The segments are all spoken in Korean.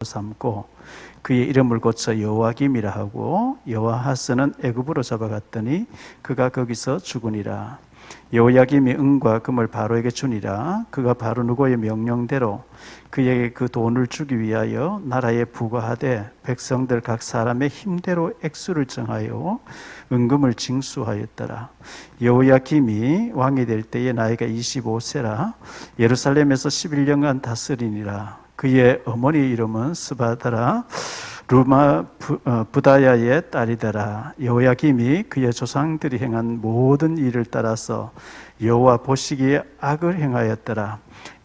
삼고 그의 이름을 고쳐 여호와김이라 하고 여호아하스는 애굽으로 잡아갔더니 그가 거기서 죽으니라. 여호야김이 은과 금을 바로에게 주니라. 그가 바로 누고의 명령대로 그에게 그 돈을 주기 위하여 나라에 부과하되 백성들 각 사람의 힘대로 액수를 정하여 은금을 징수하였더라. 여호야김이 왕이 될 때에 나이가 25세라 예루살렘에서 11년간 다스리니라. 그의 어머니 이름은 스바다라 루마 부다야의 딸이더라. 여호야김이 그의 조상들이 행한 모든 일을 따라서 여호와 보시기에 악을 행하였더라.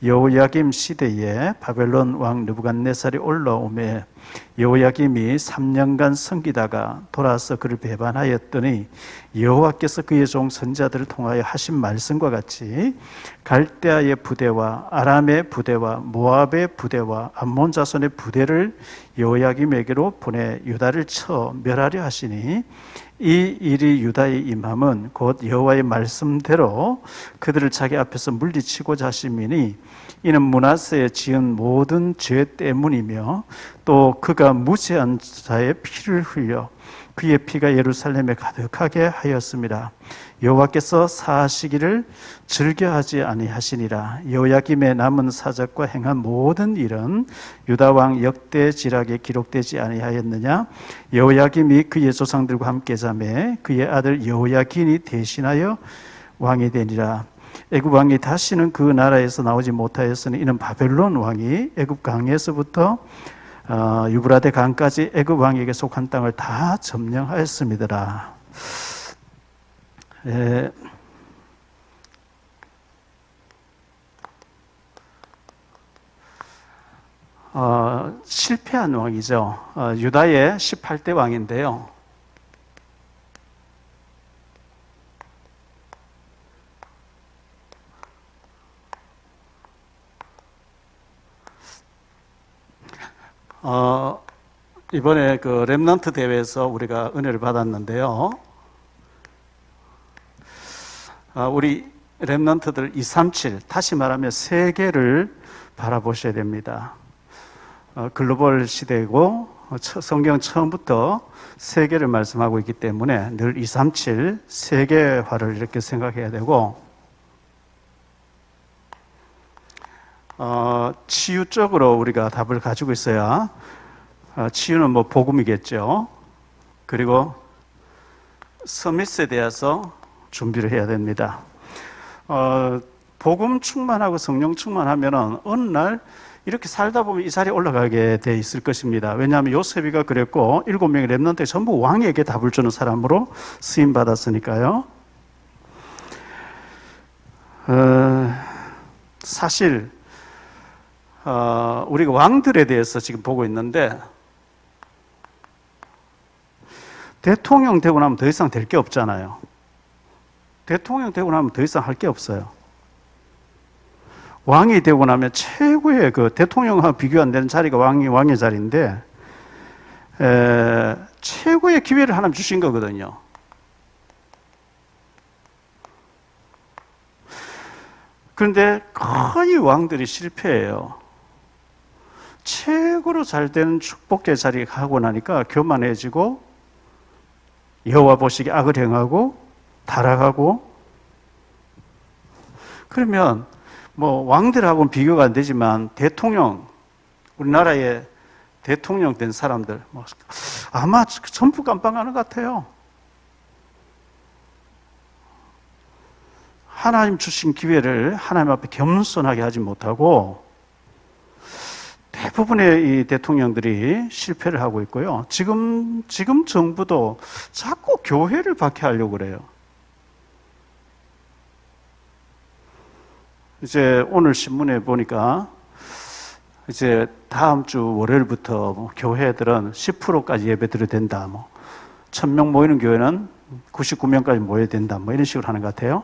여호야김 시대에 바벨론 왕 느부갓네살이 올라오매 여호야김이 3년간 섬기다가 돌아서 그를 배반하였더니 여호와께서 그의 종 선지자들을 통하여 하신 말씀과 같이 갈대아의 부대와 아람의 부대와 모압의 부대와 암몬 자손의 부대를 여호야김에게로 보내 유다를 쳐 멸하려 하시니 이 일이 유다의 임함은 곧 여호와의 말씀대로 그들을 자기 앞에서 물리치고자 하심이니 이는 므낫세에 지은 모든 죄 때문이며 또 그가 무죄한 자의 피를 흘려 그의 피가 예루살렘에 가득하게 하였습니다. 여호와께서 사하시기를 즐겨하지 아니하시니라. 여호야김의 남은 사적과 행한 모든 일은 유다 왕 역대지락에 기록되지 아니하였느냐? 여호야김이 그의 조상들과 함께 자매 그의 아들 여호야긴이 대신하여 왕이 되니라. 애굽 왕이 다시는 그 나라에서 나오지 못하였으니 이는 바벨론 왕이 애굽 강에서부터 유브라데 강까지 애굽 왕에게 속한 땅을 다 점령하였습니다. 실패한 왕이죠. 유다의 18대 왕인데요. 이번에 그 렘넌트 대회에서 우리가 은혜를 받았는데요. 우리 렘넌트들 237, 다시 말하면 세계를 바라보셔야 됩니다. 글로벌 시대고 성경 처음부터 세계를 말씀하고 있기 때문에 늘 237 세계화를 이렇게 생각해야 되고 치유 쪽으로 우리가 답을 가지고 있어야 치유는 뭐 복음이겠죠. 그리고 서밋에 대해서 준비를 해야 됩니다. 복음 충만하고 성령 충만하면은 어느 날 이렇게 살다 보면 이 자리에 올라가게 돼 있을 것입니다. 왜냐하면 요셉이가 그랬고 7명의 렘넌트에 전부 왕에게 답을 주는 사람으로 쓰임 받았으니까요. 사실 우리가 왕들에 대해서 지금 보고 있는데 대통령 되고 나면 더 이상 될 게 없잖아요. 대통령 되고 나면 더 이상 할 게 없어요. 왕이 되고 나면 최고의 그 대통령하고 비교 안 되는 자리가 왕의 자리인데 최고의 기회를 하나님 주신 거거든요. 그런데 거의 왕들이 실패해요. 최고로 잘 되는 축복의 자리에 가고 나니까 교만해지고 여호와 보시기에 악을 행하고 타락하고 그러면 뭐 왕들하고는 비교가 안 되지만 대통령 우리나라의 대통령 된 사람들 아마 전부 깜빵하는 것 같아요. 하나님 주신 기회를 하나님 앞에 겸손하게 하지 못하고 대부분의 이 대통령들이 실패를 하고 있고요. 지금 정부도 자꾸 교회를 박해하려고 그래요. 이제 오늘 신문에 보니까 이제 다음 주 월요일부터 교회들은 10%까지 예배드려도 된다. 1000명 모이는 교회는 99명까지 모여야 된다. 이런 식으로 하는 것 같아요.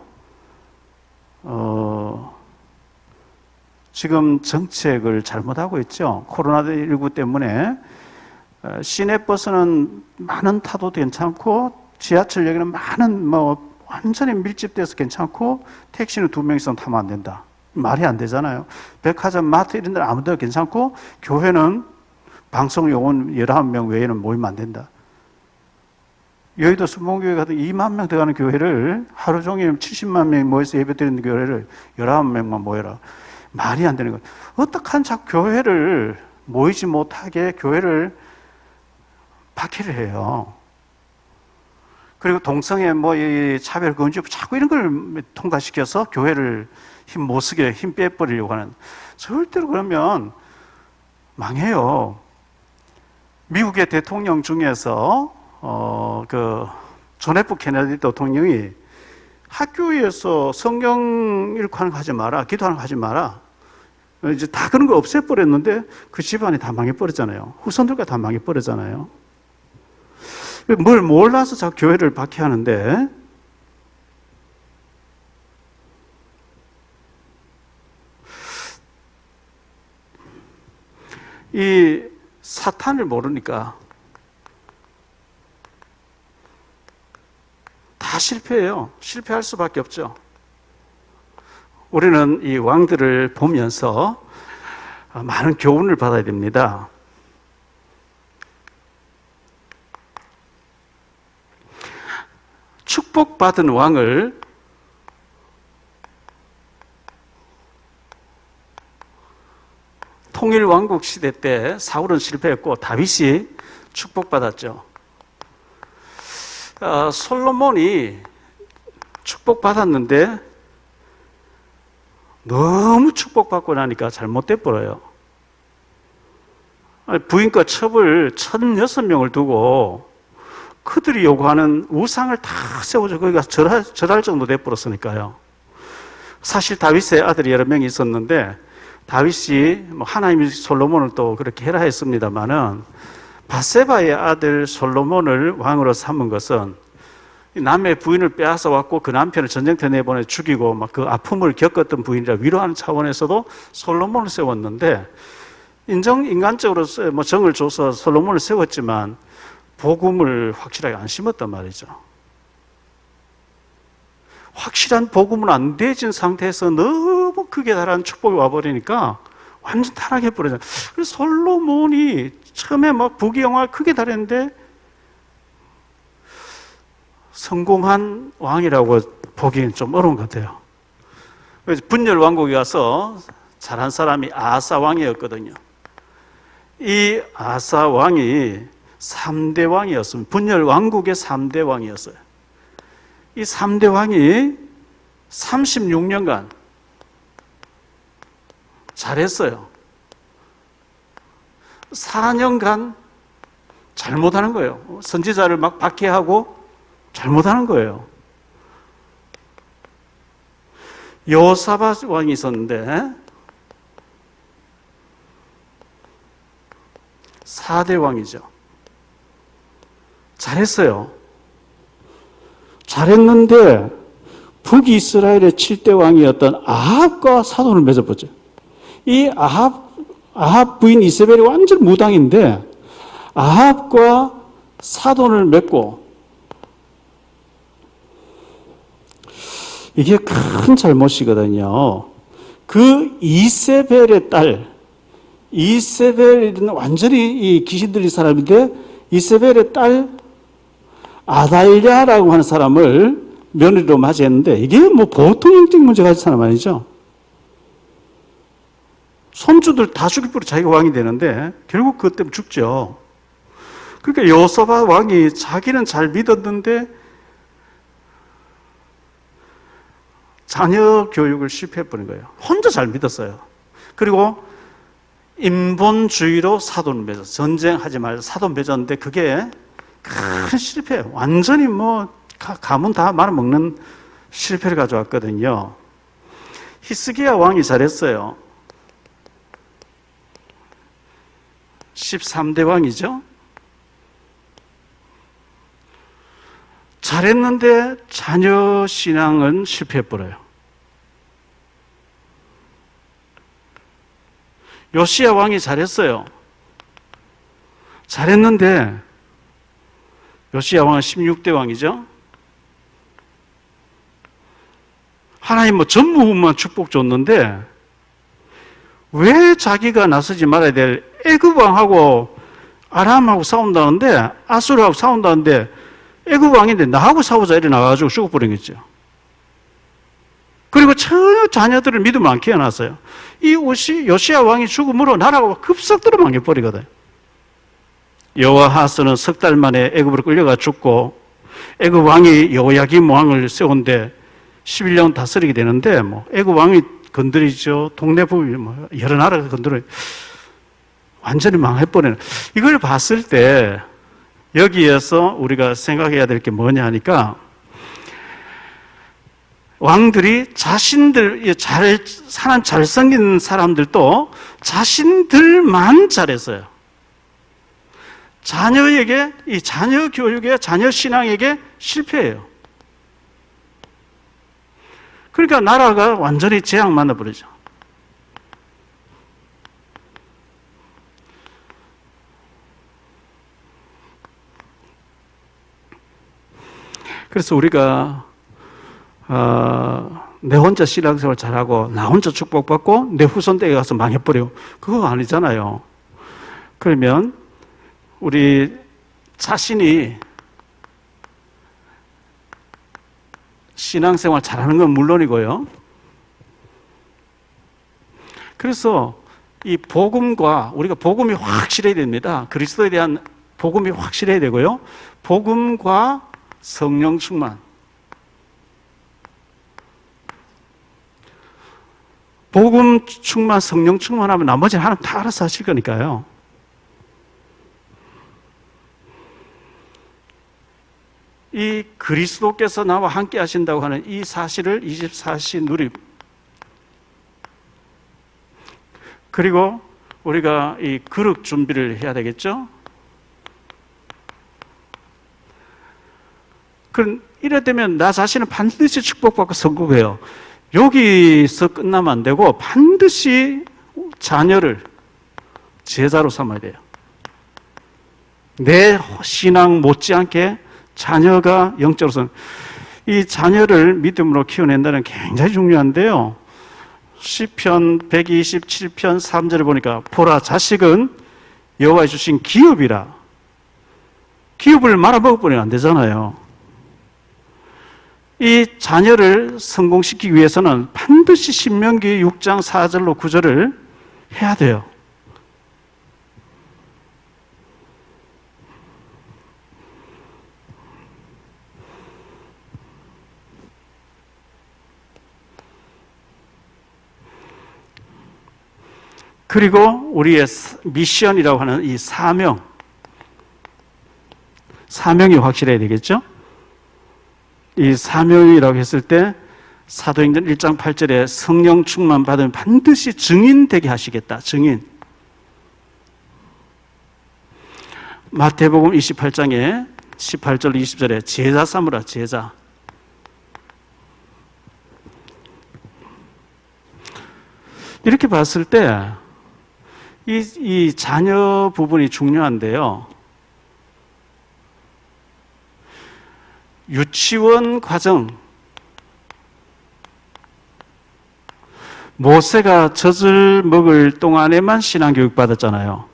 지금 정책을 잘못하고 있죠. 코로나19 때문에 시내버스는 많은 타도 괜찮고 지하철역에는 많은 완전히 밀집돼서 괜찮고 택시는 2명 이상 타면 안 된다. 말이 안 되잖아요. 백화점, 마트 이런 데는 아무 데나 괜찮고 교회는 방송 요원 11명 외에는 모이면 안 된다. 여의도 순복음교회 같은 2만 명 들어가는 교회를 하루 종일 70만 명이 모여서 예배 드리는 교회를 11명만 모여라. 말이 안 되는 거예요. 어떡한 자꾸 교회를 모이지 못하게 교회를 박해를 해요. 그리고 동성애 이 차별 금지법 자꾸 이런 걸 통과시켜서 교회를 힘 못 쓰게 힘 빼버리려고 하는, 절대로 그러면 망해요. 미국의 대통령 중에서 존 F 케네디 대통령이 학교에서 성경 읽고 하지 마라, 기도하는 거 하지 마라, 이제 다 그런 거 없애버렸는데 그 집안이 다 망해버렸잖아요. 후손들과 다 망해버렸잖아요. 뭘 몰라서 자꾸 교회를 박해하는데, 이 사탄을 모르니까 다 실패해요. 실패할 수밖에 없죠. 우리는 이 왕들을 보면서 많은 교훈을 받아야 됩니다. 축복받은 왕을 통일왕국 시대 때 사울은 실패했고 다윗이 축복받았죠. 솔로몬이 축복받았는데 너무 축복받고 나니까 잘못돼 버려요. 부인과 첩을 1,006명을 두고 그들이 요구하는 우상을 다 세워줘 거기가 절할 정도 돼 버렸으니까요. 사실 다윗의 아들이 여러 명이 있었는데 다윗이 하나님이 솔로몬을 또 그렇게 해라 했습니다마는, 밧세바의 아들 솔로몬을 왕으로 삼은 것은 남의 부인을 빼앗아 왔고 그 남편을 전쟁터에 내보내 죽이고 막 그 아픔을 겪었던 부인이라 위로하는 차원에서도 솔로몬을 세웠는데, 인간적으로 정을 줘서 솔로몬을 세웠지만 복음을 확실하게 안 심었단 말이죠. 확실한 복음은 안 되진 상태에서 너무 크게 달한 축복이 와버리니까 완전 타락해버리잖아요. 그래서 솔로몬이 처음에 부귀영화 크게 달했는데 성공한 왕이라고 보기엔 좀 어려운 것 같아요. 그래서 분열 왕국에 가서 잘한 사람이 아사 왕이었거든요. 이 아사 왕이 3대 왕이었습니다. 분열 왕국의 3대 왕이었어요. 이 3대 왕이 36년간 잘했어요. 4년간 잘못하는 거예요. 선지자를 막 박해하고 잘못하는 거예요. 여호사밧 왕이 있었는데 4대 왕이죠. 잘했어요. 잘했는데 북이스라엘의 7대 왕이었던 아합과 사돈을 맺어보죠. 이 아합 부인 이세벨이 완전 무당인데 아합과 사돈을 맺고, 이게 큰 잘못이거든요. 그 이세벨의 딸, 이세벨은 완전히 이 귀신 들린 사람인데 이세벨의 딸 아달랴라고 하는 사람을 며느리로 맞이했는데, 이게 보통 영적 문제 가진 사람 아니죠. 손주들 다 죽이버려 자기가 왕이 되는데 결국 그것 때문에 죽죠. 그러니까 여호사밧 왕이 자기는 잘 믿었는데 자녀 교육을 실패해버린 거예요. 혼자 잘 믿었어요. 그리고 인본주의로 사돈을 맺었어요. 전쟁하지 말자 사돈 맺었는데 그게 큰 실패예요. 완전히 가문 다 말아먹는 실패를 가져왔거든요. 히스기야 왕이 잘했어요. 13대 왕이죠. 잘했는데 자녀 신앙은 실패해버려요. 요시야 왕이 잘했어요. 잘했는데 요시야 왕은 16대 왕이죠. 하나님 전무후무한 축복 줬는데 왜 자기가 나서지 말아야 될 애굽 왕하고 아람하고 싸운다는데, 아수르하고 싸운다는데, 애굽 왕인데 나하고 싸우자 이래 나와가지고 죽어버린 거죠. 그리고 전혀 자녀들을 믿음을 안 키워놨어요. 이 요시야 왕이 죽음으로 나라가 급속도로 망해버리거든. 여호아하스는 석 달 만에 애굽으로 끌려가 죽고, 애굽 왕이 여호야김 왕을 세운데 11년 다스리게 되는데, 애굽 왕이 건드리죠. 동네 부비 여러 나라가 건드려 완전히 망해버리는. 이걸 봤을 때 여기에서 우리가 생각해야 될 게 뭐냐 하니까, 왕들이 자신들, 사람 잘생긴 사람들도 자신들만 잘했어요. 자녀에게, 이 자녀 교육에, 자녀 신앙에게 실패해요. 그러니까 나라가 완전히 재앙 만나버리죠. 그래서 우리가 내 혼자 신앙생활 잘하고 나 혼자 축복받고 내 후손대에 가서 망해버려, 그거 아니잖아요. 그러면 우리 자신이 신앙생활 잘하는 건 물론이고요. 그래서 이 복음과, 우리가 복음이 확실해야 됩니다. 그리스도에 대한 복음이 확실해야 되고요. 복음과 성령 충만. 복음 충만, 성령 충만하면 나머지는 하나님 다 알아서 하실 거니까요. 이 그리스도께서 나와 함께 하신다고 하는 이 사실을 24시 누림. 그리고 우리가 이 그릇 준비를 해야 되겠죠? 그럼 이래 되면 나 자신은 반드시 축복받고 성공해요. 여기서 끝나면 안 되고 반드시 자녀를 제자로 삼아야 돼요. 내 신앙 못지않게 자녀가 영적으로서, 이 자녀를 믿음으로 키워낸다는 게 굉장히 중요한데요. 시편 127편 3절에 보니까, 보라, 자식은 여호와의 주신 기업이라. 기업을 말아먹어버리면 안 되잖아요. 이 자녀를 성공시키기 위해서는 반드시 신명기 6장 4절로 9절을 해야 돼요. 그리고 우리의 미션이라고 하는 이 사명이 확실해야 되겠죠? 이 사명이라고 했을 때 사도행전 1장 8절에 성령 충만 받으면 반드시 증인 되게 하시겠다. 증인. 마태복음 28장에 18절 20절에 제자 삼으라, 제자. 이렇게 봤을 때 이 자녀 부분이 중요한데요. 유치원 과정, 모세가 젖을 먹을 동안에만 신앙교육 받았잖아요.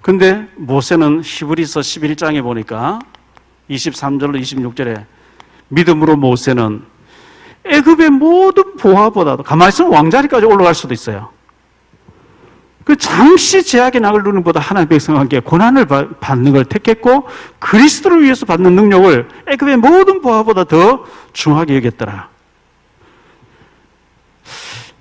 근데 모세는 히브리서 11장에 보니까 23절로 26절에 믿음으로 모세는 애굽의 모든 보화보다도, 가만히 있으면 왕자리까지 올라갈 수도 있어요. 그 잠시 제약의 낙을 누는 것보다 하나님의 백성에게 고난을 받는 걸 택했고, 그리스도를 위해서 받는 능력을 애굽의 모든 보화보다 더 중하게 여겼더라.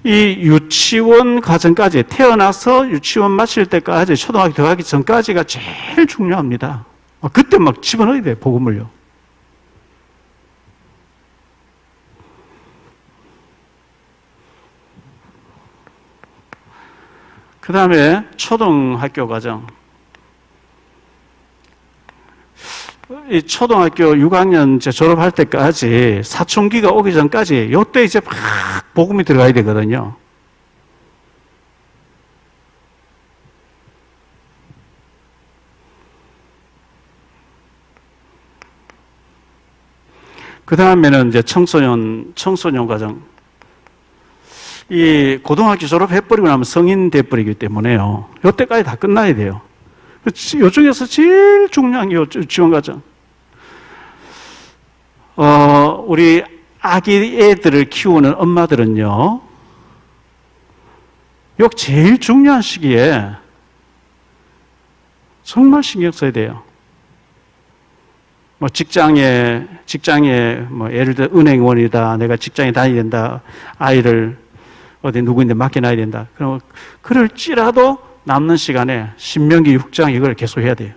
이 유치원 과정까지, 태어나서 유치원 마칠 때까지, 초등학교 들어가기 전까지가 제일 중요합니다. 그때 막 집어넣어야 돼요, 복음을요. 그 다음에 초등학교 과정. 이 초등학교 6학년 졸업할 때까지, 사춘기가 오기 전까지, 요때 이제 막 복음이 들어가야 되거든요. 그 다음에는 이제 청소년 과정. 이 고등학교 졸업해버리고 나면 성인 돼버리기 때문에요. 요때까지 다 끝나야 돼요. 요 중에서 제일 중요한 게 지원과정. 우리 아기 애들을 키우는 엄마들은요, 요 제일 중요한 시기에 정말 신경 써야 돼요. 뭐 직장에 뭐 예를 들어 은행원이다, 내가 직장에 다녀야 된다, 아이를 어디 누구인데 맡겨놔야 된다. 그럼 그럴지라도 남는 시간에 신명기 6장 이걸 계속 해야 돼요.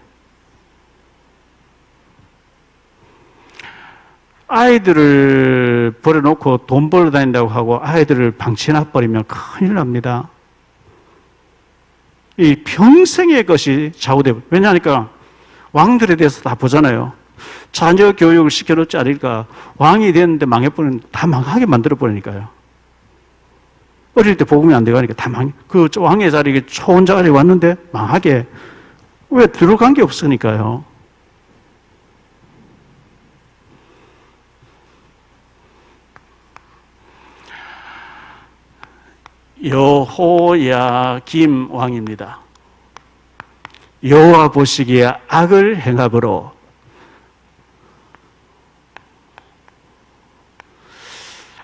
아이들을 버려놓고 돈 벌러 다닌다고 하고 아이들을 방치해놔 버리면 큰일 납니다. 이 평생의 것이 좌우되고, 왜냐하니까 왕들에 대해서 다 보잖아요. 자녀 교육을 시켜놓지 않으니까 왕이 됐는데 망해버리는, 다 망하게 만들어버리니까요. 어릴 때 복음이 안 돼가니까 다 그 왕의 자리에 초혼자가 왔는데 망하게. 왜? 들어간 게 없으니까요. 여호야김 왕입니다. 여호와 보시기에 악을 행함으로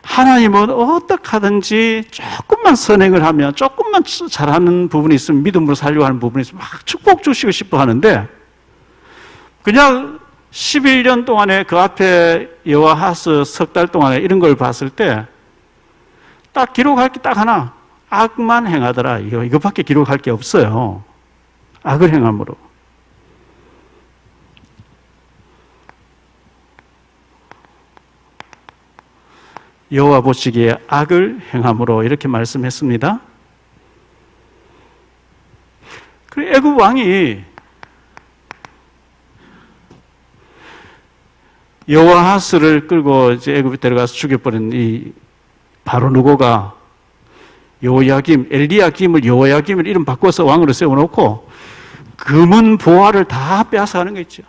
하나님은 어떻게 하든지 조금만 선행을 하면, 조금만 잘하는 부분이 있으면, 믿음으로 살려고 하는 부분이 있으면 막 축복 주시고 싶어 하는데, 그냥 11년 동안에 그 앞에 여호아하스 석 달 동안에 이런 걸 봤을 때 딱 기록할 게 딱 하나, 악만 행하더라. 이거밖에 기록할 게 없어요. 악을 행함으로. 여호와 보시기에 악을 행함으로 이렇게 말씀했습니다. 그 애굽 왕이 여호아하스를 끌고 이제 애굽에 데려가서 죽여버린 이 바로 누고가 여호야김, 엘리야김을 여호야김을 이름 바꿔서 왕으로 세워놓고 금은 보화를 다 빼앗아가는 거 있죠.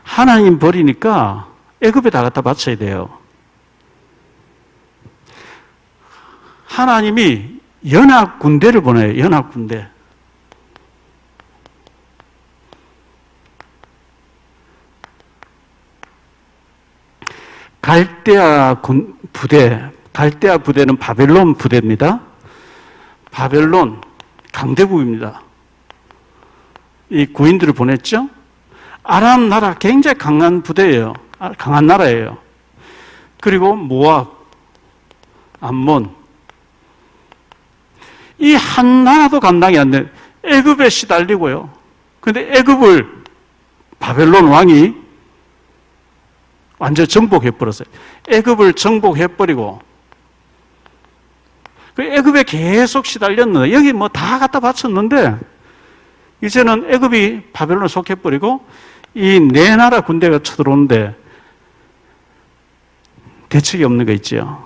하나님 버리니까 애굽에 다 갖다 바쳐야 돼요. 하나님이 연합 군대를 보내요. 연합 군대. 갈대아 부대는 바벨론 부대입니다. 바벨론 강대국입니다. 이 구인들을 보냈죠. 아람 나라 굉장히 강한 부대예요. 강한 나라예요. 그리고 모압, 암몬. 이 한 나라도 감당이 안 돼. 애굽에 시달리고요. 그런데 애굽을 바벨론 왕이 완전 정복해버렸어요. 애굽을 정복해버리고, 그 애굽에 계속 시달렸는데, 여기 뭐 다 갖다 바쳤는데, 이제는 애굽이 바벨론을 속해버리고, 이 네 나라 군대가 쳐들어오는데, 대책이 없는 거 있죠.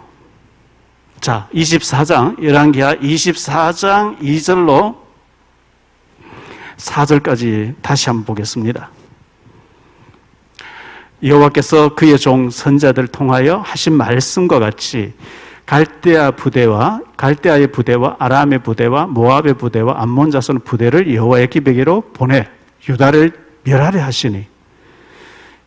자, 24장, 열왕기하 24장 2절로 4절까지 다시 한번 보겠습니다. 여호와께서 그의 종 선자들을 통하여 하신 말씀과 같이 갈대아의 부대와 아람의 부대와 모압의 부대와 암몬 자손 부대를 여호와의 기백으로 보내 유다를 멸하려 하시니,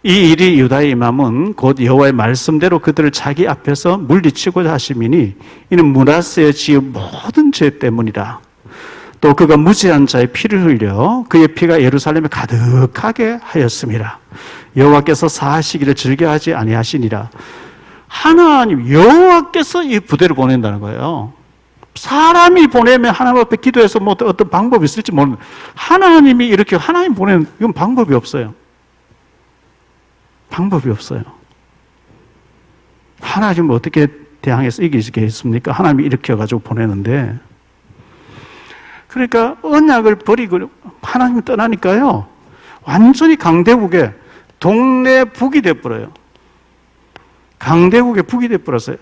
이 일이 유다에 임함은 곧 여호와의 말씀대로 그들을 자기 앞에서 물리치고자 하심이니, 이는 므낫세의 지은 모든 죄 때문이라. 또 그가 무지한 자의 피를 흘려 그의 피가 예루살렘에 가득하게 하였음이라. 여호와께서 사하시기를 즐겨하지 아니하시니라. 하나님, 여호와께서 이 부대를 보낸다는 거예요. 사람이 보내면 하나님 앞에 기도해서 뭐 어떤 방법이 있을지 모르는, 하나님이 이렇게 하나님 보내는, 이건 방법이 없어요. 방법이 없어요. 하나님 어떻게 대항해서 이기시겠습니까? 하나님이 이렇게 해가지고 보내는데. 그러니까 언약을 버리고 하나님이 떠나니까요, 완전히 강대국의 동네 북이 돼버려요. 강대국의 북이 돼버렸어요.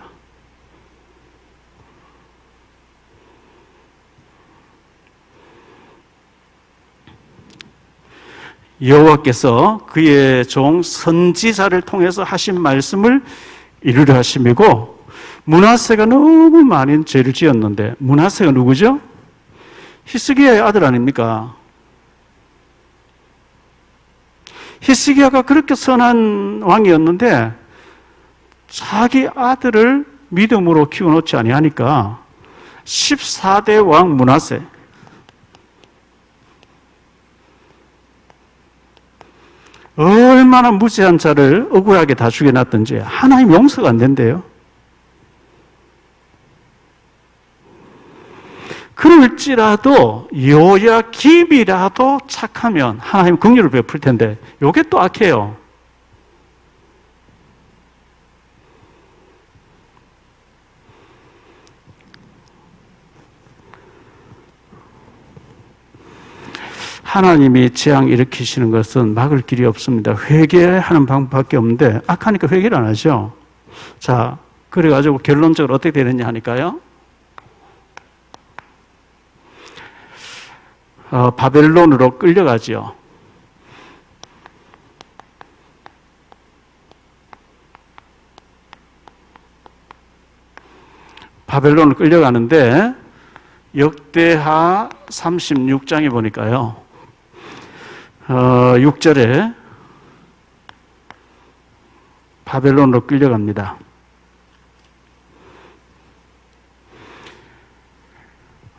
여호와께서 그의 종 선지자를 통해서 하신 말씀을 이루려 하심이고, 므낫세가 너무 많은 죄를 지었는데, 므낫세가 누구죠? 히스기야의 아들 아닙니까? 히스기야가 그렇게 선한 왕이었는데 자기 아들을 믿음으로 키워놓지 아니하니까 14대 왕 므낫세, 얼마나 무죄한 자를 억울하게 다 죽여놨던지 하나님 용서가 안 된대요. 그럴지라도 요야김이라도 착하면 하나님 긍휼을 베풀 텐데 요게 또 악해요. 하나님이 재앙 일으키시는 것은 막을 길이 없습니다. 회개하는 방법밖에 없는데 악하니까 회개를 안 하죠. 자, 그래가지고 결론적으로 어떻게 되느냐 하니까요. 바벨론으로 끌려가죠. 바벨론으로 끌려가는데 역대하 36장에 보니까요. 6절에 바벨론으로 끌려갑니다.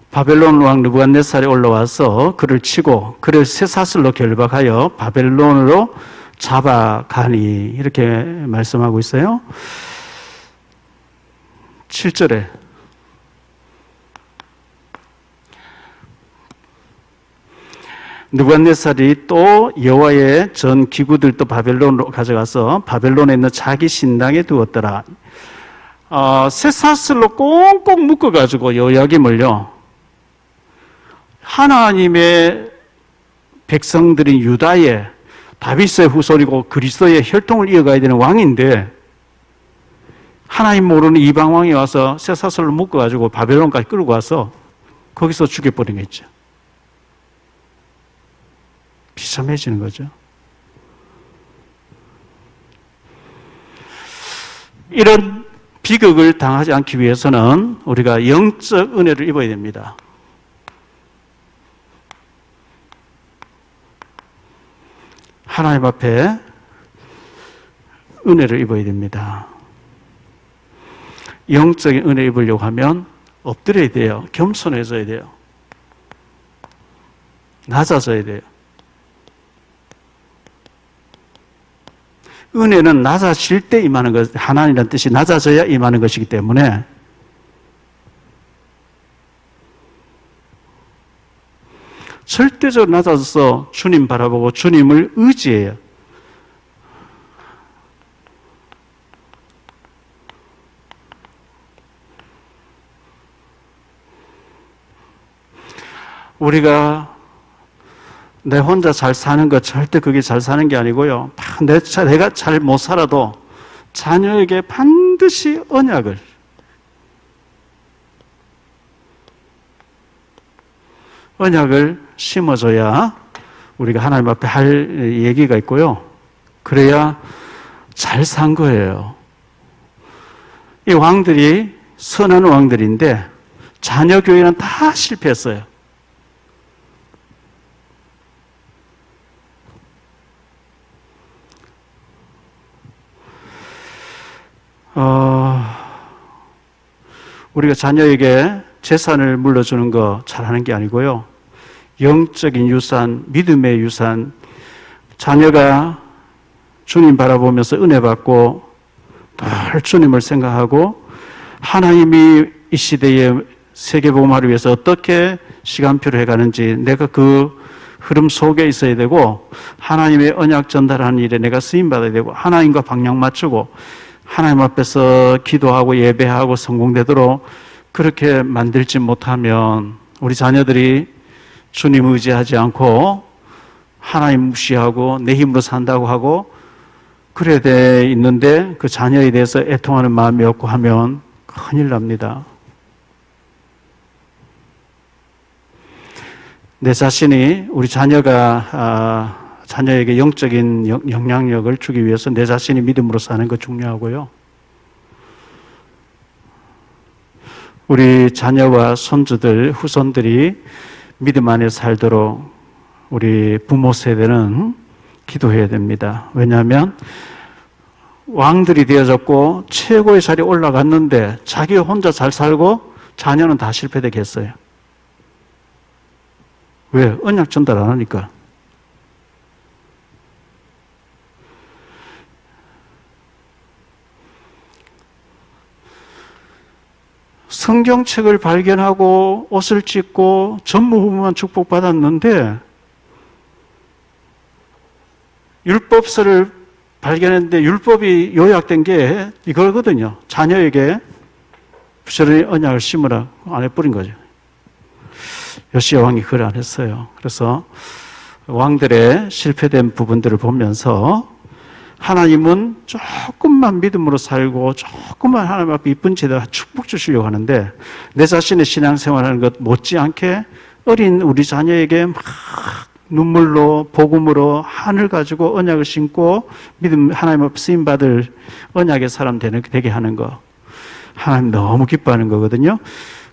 바벨론 왕 느부갓네살이 올라와서 그를 치고 그를 쇠사슬로 결박하여 바벨론으로 잡아가니 이렇게 말씀하고 있어요. 7절에 느부갓네살이 또 여호와의 전 기구들도 바벨론으로 가져가서 바벨론에 있는 자기 신당에 두었더라. 쇠사슬로 꽁꽁 묶어가지고 여호야김을요, 하나님의 백성들인 유다의 다윗의 후손이고 그리스도의 혈통을 이어가야 되는 왕인데 하나님 모르는 이방 왕이 와서 쇠사슬로 묶어가지고 바벨론까지 끌고 와서 거기서 죽여버린 거죠. 비참해지는 거죠. 이런 비극을 당하지 않기 위해서는 우리가 영적 은혜를 입어야 됩니다. 하나님 앞에 은혜를 입어야 됩니다. 영적인 은혜 입으려고 하면 엎드려야 돼요. 겸손해져야 돼요. 낮아져야 돼요. 은혜는 낮아질 때 임하는 것, 하나님이라는 뜻이 낮아져야 임하는 것이기 때문에 절대적으로 낮아져서 주님 바라보고 주님을 의지해요. 우리가 내 혼자 잘 사는 것, 절대 그게 잘 사는 게 아니고요. 내가 잘 못 살아도 자녀에게 반드시 언약을 심어줘야 우리가 하나님 앞에 할 얘기가 있고요. 그래야 잘 산 거예요. 이 왕들이 선한 왕들인데 자녀 교회는 다 실패했어요. 우리가 자녀에게 재산을 물려주는 거 잘하는 게 아니고요. 영적인 유산, 믿음의 유산, 자녀가 주님 바라보면서 은혜 받고 늘 주님을 생각하고 하나님이 이 시대에 세계복음화를 위해서 어떻게 시간표를 해가는지 내가 그 흐름 속에 있어야 되고 하나님의 언약 전달하는 일에 내가 쓰임받아야 되고 하나님과 방향 맞추고 하나님 앞에서 기도하고 예배하고 성공되도록 그렇게 만들지 못하면 우리 자녀들이 주님 의지하지 않고 하나님 무시하고 내 힘으로 산다고 하고 그래야 돼 있는데 그 자녀에 대해서 애통하는 마음이 없고 하면 큰일 납니다. 내 자신이 우리 자녀에게 영적인 영향력을 주기 위해서 내 자신이 믿음으로 사는 것 중요하고요. 우리 자녀와 손주들, 후손들이 믿음 안에 살도록 우리 부모 세대는 기도해야 됩니다. 왜냐하면 왕들이 되어졌고 최고의 자리에 올라갔는데 자기 혼자 잘 살고 자녀는 다 실패되게 했어요. 왜? 언약 전달 안 하니까. 성경책을 발견하고 옷을 찢고 전무후무한 축복받았는데 율법서를 발견했는데 율법이 요약된 게 이거거든요. 자녀에게 부지런히 언약을 심으라 안에 뿌린 거죠. 요시야 왕이 그걸 안 했어요. 그래서 왕들의 실패된 부분들을 보면서 하나님은 조금만 믿음으로 살고 조금만 하나님 앞에 이쁜 제대로 축복 주시려고 하는데 내 자신의 신앙생활하는 것 못지않게 어린 우리 자녀에게 막 눈물로 복음으로 한을 가지고 언약을 심고 믿음 하나님 앞에 쓰임받을 언약의 사람 되게 하는 거 하나님 너무 기뻐하는 거거든요.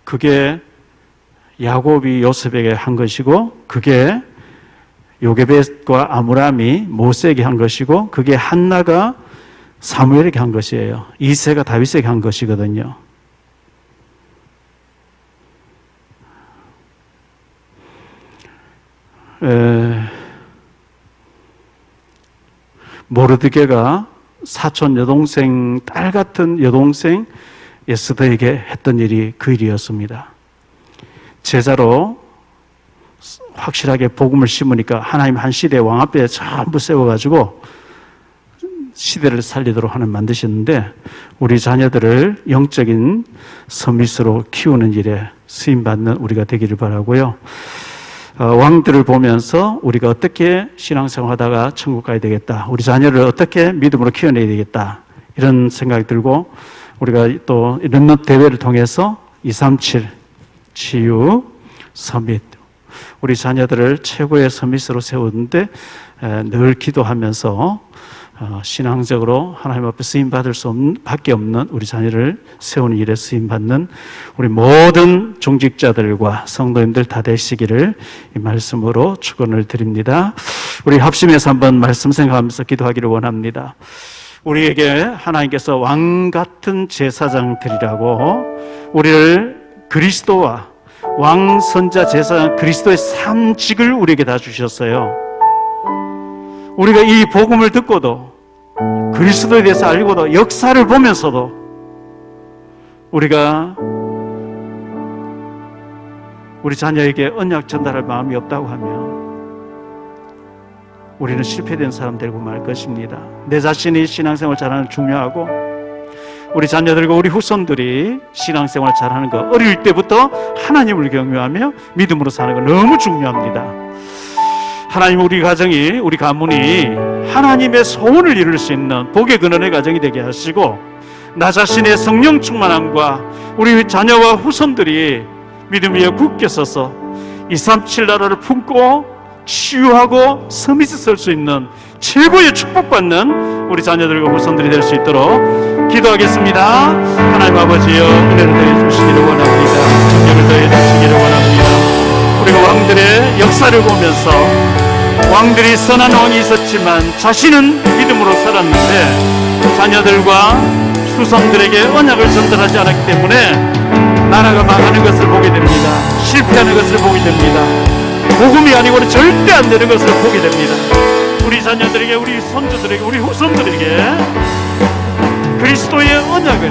그게 야곱이 요셉에게 한 것이고 그게 요게벳과 아므람이 모세에게 한 것이고 그게 한나가 사무엘에게 한 것이에요. 이새가 다윗에게 한 것이거든요. 모르드게가 사촌 여동생, 딸 같은 여동생 에스더에게 했던 일이 그 일이었습니다. 제자로 확실하게 복음을 심으니까 하나님 한 시대 왕 앞에 전부 세워가지고 시대를 살리도록 하나님 만드셨는데 우리 자녀들을 영적인 서밋으로 키우는 일에 쓰임받는 우리가 되기를 바라고요. 왕들을 보면서 우리가 어떻게 신앙생활하다가 천국 가야 되겠다. 우리 자녀를 어떻게 믿음으로 키워내야 되겠다. 이런 생각이 들고 우리가 또 렘넌트 대회를 통해서 237 치유 서밋 우리 자녀들을 최고의 서밋으로 세우는데 늘 기도하면서 신앙적으로 하나님 앞에 쓰임받을 밖에 없는 우리 자녀를 세우는 일에 쓰임받는 우리 모든 종직자들과 성도님들 다 되시기를 이 말씀으로 축원을 드립니다. 우리 합심해서 한번 말씀 생각하면서 기도하기를 원합니다. 우리에게 하나님께서 왕 같은 제사장들이라고 우리를 그리스도와 왕, 선자, 제사장 그리스도의 삼직을 우리에게 다 주셨어요. 우리가 이 복음을 듣고도 그리스도에 대해서 알고도 역사를 보면서도 우리가 우리 자녀에게 언약 전달할 마음이 없다고 하면 우리는 실패된 사람 되고 말 것입니다. 내 자신이 신앙생활 잘하는 게 중요하고 우리 자녀들과 우리 후손들이 신앙생활 잘하는 거 어릴 때부터 하나님을 경외하며 믿음으로 사는 거 너무 중요합니다. 하나님 우리 가정이 우리 가문이 하나님의 소원을 이룰 수 있는 복의 근원의 가정이 되게 하시고 나 자신의 성령 충만함과 우리 자녀와 후손들이 믿음 위에 굳게 서서 237 나라를 품고 치유하고 서밋에 설 수 있는 최고의 축복받는 우리 자녀들과 후손들이 될 수 있도록 기도하겠습니다. 하나님 아버지여 은혜를 더해 주시기를 원합니다. 능력을 더해 주시기를 원합니다. 우리가 왕들의 역사를 보면서 왕들이 선한 왕이 있었지만 자신은 믿음으로 살았는데 자녀들과 후손들에게 언약을 전달하지 않았기 때문에 나라가 망하는 것을 보게 됩니다. 실패하는 것을 보게 됩니다. 복음이 아니고는 절대 안 되는 것을 보게 됩니다. 우리 자녀들에게, 우리 손주들에게, 우리 후손들에게 그리스도의 언약을